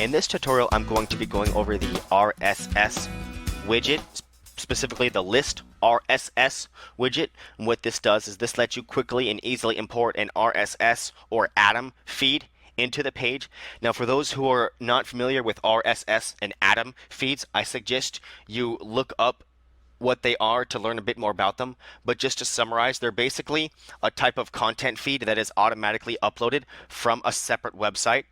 In this tutorial, I'm going to be going over the RSS widget, specifically the list RSS widget. And what this does is this lets you quickly and easily import an RSS or Atom feed into the page. Now, for those who are not familiar with RSS and Atom feeds, I suggest you look up what they are to learn a bit more about them. But just to summarize, they're basically a type of content feed that is automatically uploaded from a separate website.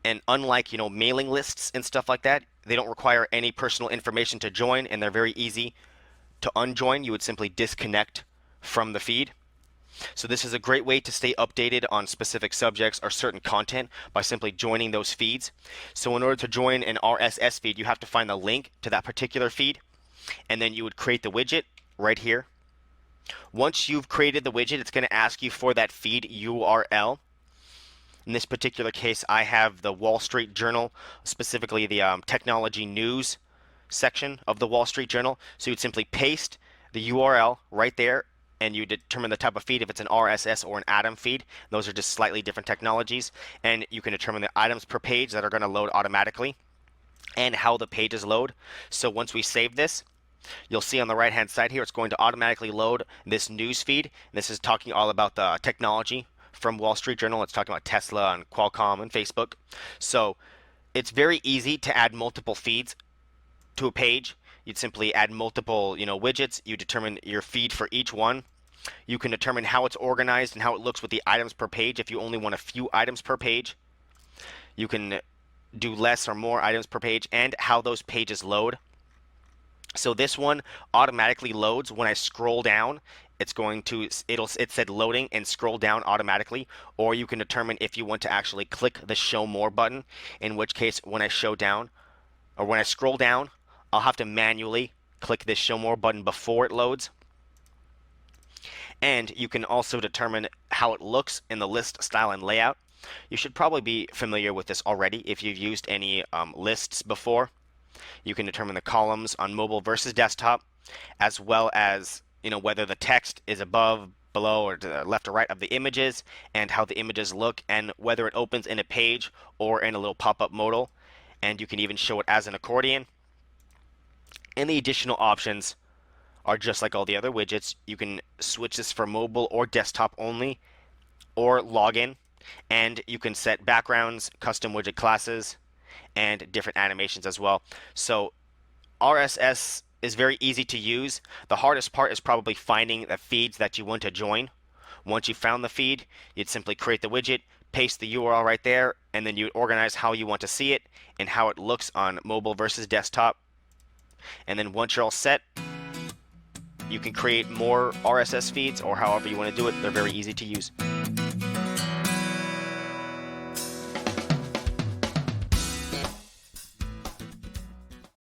And unlike, mailing lists and stuff like that, they don't require any personal information to join, and they're very easy to unjoin. You would simply disconnect from the feed. So this is a great way to stay updated on specific subjects or certain content by simply joining those feeds. So in order to join an RSS feed, you have to find the link to that particular feed, and then you would create the widget right here. Once you've created the widget, it's going to ask you for that feed URL. In this particular case, I have the Wall Street Journal, specifically the technology news section of the Wall Street Journal. So you'd simply paste the URL right there, and you determine the type of feed, if it's an RSS or an Atom feed. Those are just slightly different technologies. And you can determine the items per page that are going to load automatically and how the pages load. So once we save this, you'll see on the right hand side here, it's going to automatically load this news feed. This is talking all about the technology from Wall Street Journal. It's talking about Tesla and Qualcomm and Facebook. So it's very easy to add multiple feeds to a page. You'd simply add multiple, widgets. You determine your feed for each one. You can determine how it's organized and how it looks with the items per page if you only want a few items per page. You can do less or more items per page, and how those pages load. So this one automatically loads when I scroll down. It's going to, it said loading, and scroll down automatically. Or you can determine if you want to actually click the show more button, in which case when I scroll down, I'll have to manually click this show more button before it loads. And you can also determine how it looks in the list style and layout. You should probably be familiar with this already if you've used any lists before. You can determine the columns on mobile versus desktop, as well as whether the text is above, below, or to the left or right of the images, and how the images look, and whether it opens in a page or in a little pop-up modal. And you can even show it as an accordion. And the additional options are just like all the other widgets. You can switch this for mobile or desktop only, or login, and you can set backgrounds, custom widget classes, and different animations as well. So RSS is very easy to use. The hardest part is probably finding the feeds that you want to join. Once you found the feed, you'd simply create the widget, paste the URL right there, and then you'd organize how you want to see it and how it looks on mobile versus desktop. And then once you're all set, you can create more RSS feeds, or however you want to do it. They're very easy to use.